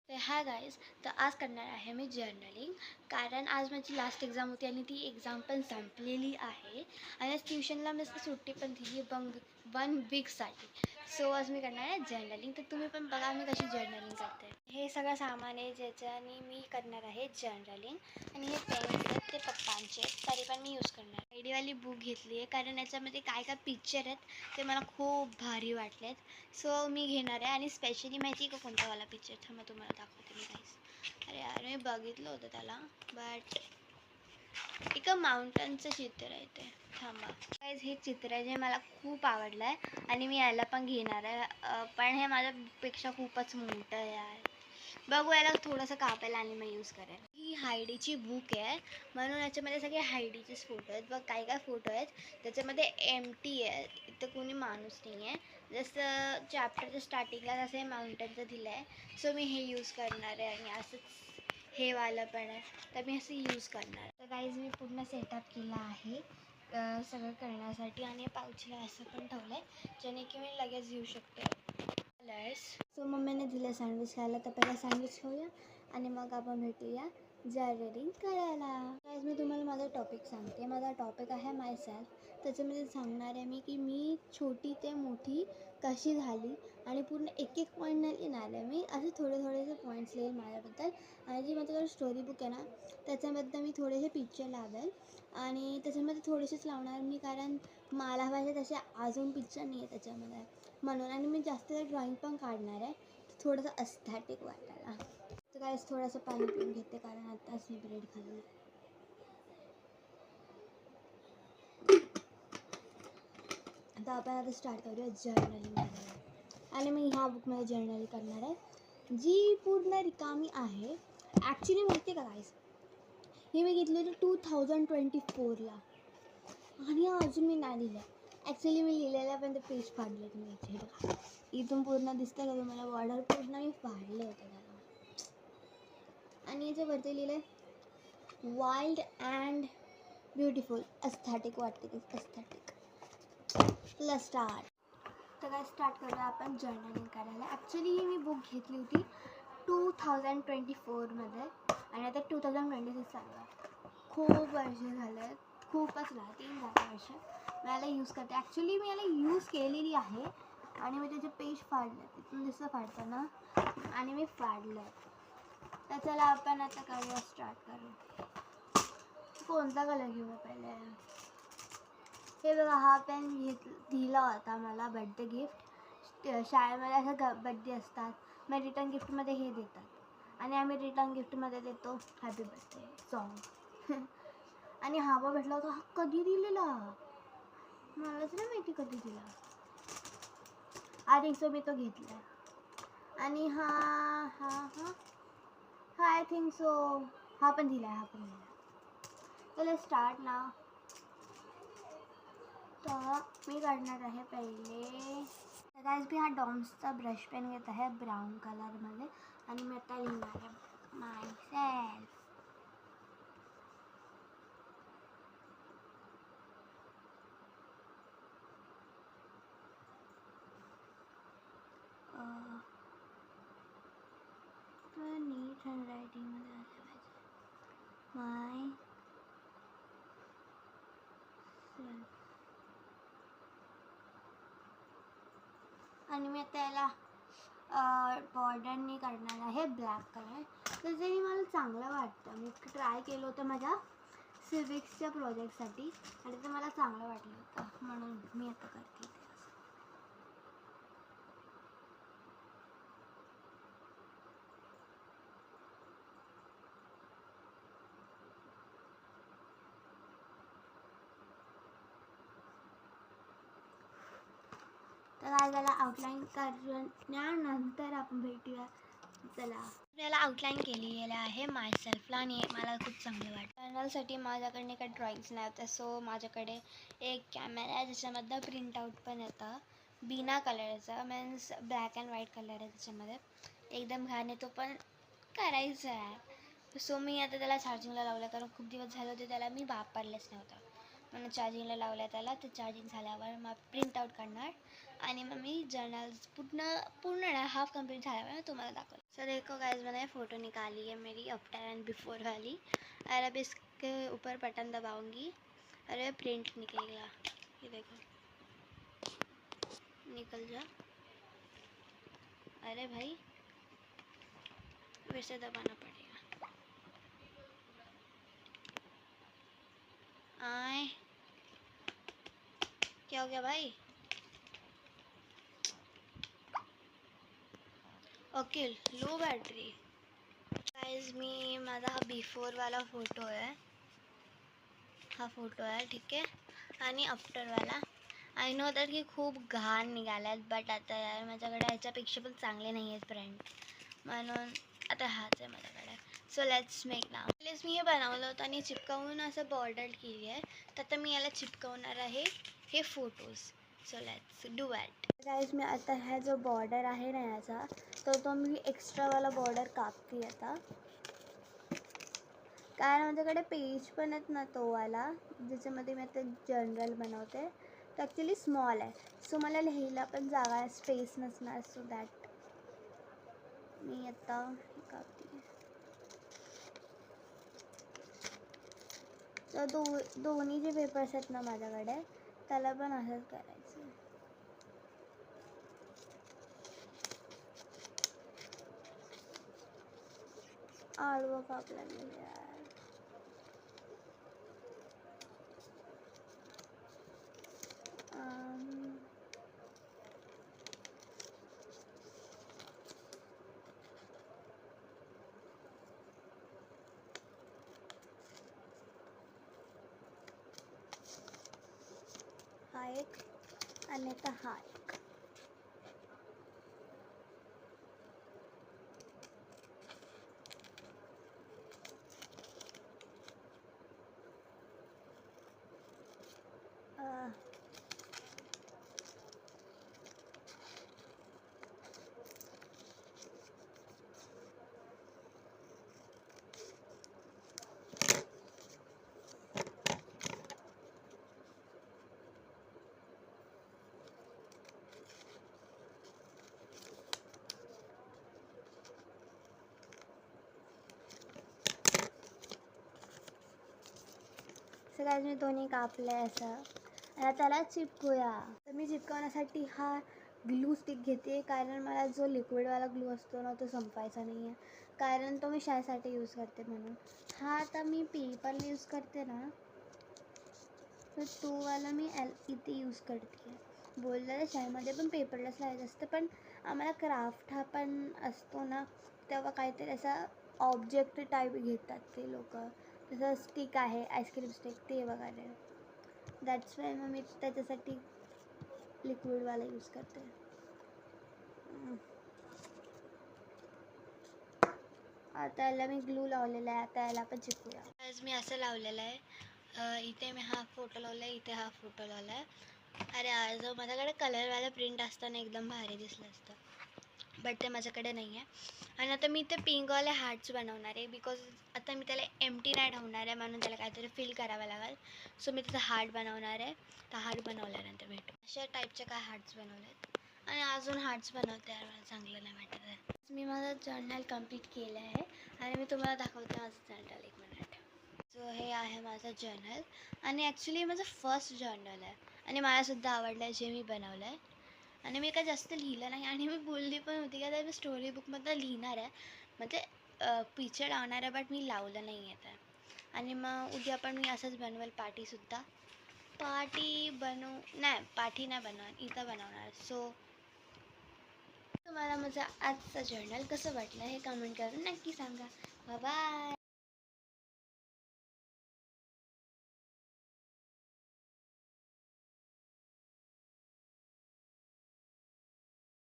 तर hi guys, तर आज करणार आहे मी जर्नलिंग. कारण आज माझी लास्ट एक्झाम होती आणि ती एक्झाम पण संपलेली आहे. आणि आज ट्युशनला मस्त सुट्टी पण दिली वन वीकसाठी. सो आज मी करणार आहे जर्नलिंग. तर तुम्ही पण बघा मी कशी जर्नलिंग करते. हे सगळं सामान आहे ज्याच्याने मी करणार आहे जर्नलिंग. आणि हे पेन्स आहेत ते पप्पांचे, तरी पण मी यूज करणार. आयडीवाली बुक घेतली आहे कारण याच्यामध्ये काय काय पिक्चर आहेत ते मला खूप भारी वाटलेत. सो मी घेणार आहे. आणि स्पेशली माहिती का कोणतावाला पिक्चर थांबा तुम्हाला दाखवते मी गाईस. अरे यार मी बघितलं होतं त्याला, बट एका माउंटनचं चित्र आहे ते. थांबा गाईज, हे चित्र आहे जे मला खूप आवडलं आहे आणि मी याला पण घेणार आहे. पण हे माझ्यापेक्षा खूपच मोठं आहे यार. बघू, याला थोडंसं कापायला आणि मी यूज करेन. ही हायडीची बुक आहे म्हणून याच्यामध्ये सगळे हायडीचेच फोटो आहेत. बघ काय काय फोटो आहेत त्याच्यामध्ये एम्प्टी आहे, इथं कोणी माणूस नाही आहे. जसं चॅप्टरच्या स्टार्टिंगला जसं हे माउंटनचं दिलं आहे, सो मी हे यूज करणार आहे. आणि असंच हे वालं पण आहे, तर मी असं यूज करणार. तर गाईज मी पूर्ण सेटअप केला आहे सगळं करण्यासाठी. आणि पाऊचला असं पण ठेवलं आहे ज्याने की मी लगेच येऊ शकते. सो मम्मीने दिलं सँडविच खायला, तर पहिला सँडविच खाऊया आणि मग आपण भेटूया जर्नलिंग करायला. आज मी तुम्हाला माझा टॉपिक सांगते. माझा टॉपिक आहे माय सेल्फ. त्याच्यामध्ये सांगणार आहे मी की मी छोटी ते मोठी कशी झाली. आणि पूर्ण एक एक पॉईंट नाही लिहिणार आहे मी, असे थोडेसे पॉईंट्स लिहिल माझ्याबद्दल. आणि जी माझ्याकडे स्टोरी बुक आहे ना त्याच्याबद्दल मी थोडेसे पिक्चर लावेल. आणि त्याच्यामध्ये थोडेसेच लावणार मी, कारण मला पाहिजे तसे अजून पिक्चर नाही आहे त्याच्यामध्ये म्हणून. आणि मी जास्त ड्रॉइंग पण काढणार आहे, थोडंसं अस्थेटिक वाटायला. तर काय थोडंसं पाणी पिऊन घेते कारण आताच मी ब्रेड खाल्ली. आता आपण आता स्टार्ट करूया जर्नलिंग करायला. आणि मी ह्या बुकमध्ये जर्नलिंग करणार आहे जी पूर्ण रिकामी आहे. ॲक्च्युली माहिती आहे का गाईस, ही मी घेतली होती 2024ला आणि अजून मी नाही लिहिलं. ॲक्च्युली मी लिहिलेलं पण ते पेज फाडले तुम्ही इथे बघा. इथून पूर्ण दिसतं का तुम्हाला, बॉर्डर पूर्ण मी फाडले होते त्याला. आणि याच्यावरती लिहिलं आहे वाईल्ड अँड ब्युटिफुल अस्थेटिक वाटते की अस्थेटिक. चला स्टार्ट. तर काय स्टार्ट करूया आपण जर्नलिंग करायला. ॲक्च्युली ही मी बुक घेतली होती 2024मध्ये आणि आता 2026 चालू आहे. खूप वर्ष झालं आहेत, खूपच नाही 3-4 वर्ष मी याला यूज करते. ॲक्च्युली मी याला यूज केलेली आहे आणि मी त्याचे पेज फाडले, तिथून दिसतं फाडताना आणि मी फाडलं. तर चला आपण आता करूया स्टार्ट करू. कोणता कलर घेऊ पहिले. हे बघा, हा पेन दिला होता मला बड्डे गिफ्ट. शाळेमध्ये असं बड्डे असतात, मग रिटर्न गिफ्टमध्ये हे देतात आणि आम्ही रिटर्न गिफ्टमध्ये देतो हॅपी बर्थडे सॉन्ग. आणि हा बा भेटला होता, हा कधी दिलेला मलाच नाही माहिती कधी दिला. आय थिंक सो मी तो घेतला. आणि हा हा हा हा आय थिंक सो हा पण दिला आहे, हा पण दिला. चला स्टार्ट ना. तर मी करणार आहे पहिले. तर गाईज मी हा डॉम्सचा ब्रश पेन घेत आहे ब्राऊन कलरमध्ये आणि मी आता लिहिणार आहे माय सेल्फ. नीट हँडरायटिंगमध्ये आलं पाहिजे माय सेल्फ. आणि मी आता याला बॉर्डरनी करणार आहे ब्लॅक कलर. तर जे मला चांगलं वाटतं, मी ट्राय केलं होतं माझ्या सिविक्सच्या प्रोजेक्टसाठी आणि ते मला चांगलं वाटलं होतं म्हणून मी आता करते. तर आज याला आउटलाईन करण्यानंतर आपण भेटूया. चला याला आउटलाईन केलेलं आहे माय सेल्फला आणि मला खूप चांगलं वाटतं. चॅनलसाठी माझ्याकडे काही ड्रॉइंग्स नाही होत्या, सो माझ्याकडे एक कॅमेरा आहे ज्याच्यामधलं प्रिंटआउट पण येतं बिना कलरचा, means black and white colour आहे त्याच्यामध्ये एकदम घाण आहे. तो पण करायचा आहे. सो मी आता त्याला चार्जिंगला लावलं कारण खूप दिवस झाले होते त्याला मी वापरलेच नव्हतं. आणि चार्जिंगला लावलं आहे त्याला. ते चार्जिंग झाल्यावर मग प्रिंट आउट काढणार आणि मग मी जर्नल पूर्ण ना हाफ कंप्लीट झाल्यावर तुम्हाला दाखवलं. सो देखो गाइस, मैंने फ़ोटो निकाली है मेरी आफ्टर एंड बिफोर वाली, और अब इसके ऊपर बटन दबाऊंगी। अरे प्रिंट निकलेगा, ये देखो निकल जा। अरे भाई फिर से दबाना पड़ेगा। आए क्या हो गया भाई? Okay, low battery. गाइस मी माझा हा बिफोरवाला फोटो आहे, हा फोटो आहे ठीक आहे. आणि आफ्टरवाला आय नो दॅट की खूप घाण निघाला आहेत, बट आता यार माझ्याकडे ह्याच्यापेक्षा पण चांगले नाही आहेत फ्रेंड, म्हणून आता हाच आहे माझ्याकडे. So let's make now. Please मी हे बनवलं होतं आणि चिपकावून असं बॉर्डर केली आहे, तर आता मी याला चिपकवणार आहे हे photos. So let's do it. Guys मी आता हा जो बॉर्डर आहे ना याचा, तर तो मी एक्स्ट्रावाला बॉर्डर कापते आता, कारण माझ्याकडे पेज पण आहेत ना तो वाला, ज्याच्यामध्ये मी आता जर्नल बनवते, तर ॲक्च्युली स्मॉल आहे. सो मला लिहायला पण जागा स्पेस नसणार, सो दॅट मी आता कापते. तर दोन्ही जे पेपर्स आहेत ना माझ्याकडे, त्याला पण असंच करायचं. आडवं कापला गेलं यार. हा एक आणि आता हा एक. सगळ्यात मी दोन्ही कापले असं, आणि त्याला चिपकूया. तर मी चिपकवण्यासाठी हा ग्लू स्टिक घेते, कारण मला जो लिक्विडवाला ग्लू असतो ना तो संपायचा नाही आहे, कारण तो मी शाळेसाठी यूज करते म्हणून. हा आता मी पेपरला यूज करते ना, तर तो वाला मी इथे यूज करते. बोललेलं शाळेमध्ये पण पेपरलाच लावायचं असतं, पण आम्हाला क्राफ्ट हा पण असतो ना, तेव्हा काहीतरी असा ऑब्जेक्ट टाईप घेतात ते लोक, जसं स्टिक आहे आईस्क्रीम स्टिक ते वगैरे. दॅट्स वाय मग मी त्याच्यासाठी लिक्विडवाला यूज करते. आता याला मी ग्लू लावलेला आहे, आता याला पण चिपकूया. आज मी असं लावलेलं आहे, इथे मी हा फोटो लावला आहे, इथे हा फोटो लावला आहे. अरे आज माझ्याकडे कलरवाला प्रिंट असताना एकदम भारी दिसलं असतं, बट ते माझ्याकडे नाही आहे. आणि आता मी ते पिंकवाले हार्ट्स बनवणार आहे, बिकॉज आता मी त्याला एम्प्टी नाही ठेवणार आहे, म्हणून त्याला काहीतरी फिल करावं लागेल. सो मी त्याचा हार्ट बनवणार आहे. तर हार्ट बनवल्यानंतर भेटू. अशा टाईपचे काय हार्ट्स बनवले आहेत, आणि अजून हार्ट्स बनवते यार, मला चांगलं नाही वाटत आहे. मी माझं जर्नल कंप्लीट केलं आहे आणि मी तुम्हाला दाखवते माझं जर्नल, एक मिनिट. सो हे आहे माझं जर्नल, आणि ॲक्च्युली माझं फर्स्ट जर्नल आहे, आणि मलासुद्धा आवडलं आहे जे मी बनवलं आहे. आणि मी काय जास्त लिहिलं नाही, आणि मी बोलली पण होती की आता मी स्टोरी बुकमधलं लिहिणार आहे, म्हणजे पिक्चर लावणार आहे, बट मी लावलं नाही आहे ते. आणि मग उद्या पण मी असंच बनवेल पार्टीसुद्धा. पार्टी नाही बनवणार, इथं बनवणार. सो तुम्हाला माझं आजचं जर्नल कसं वाटलं हे कमेंट करून नक्की सांगा. बाय.